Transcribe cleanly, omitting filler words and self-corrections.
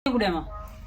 Kudema.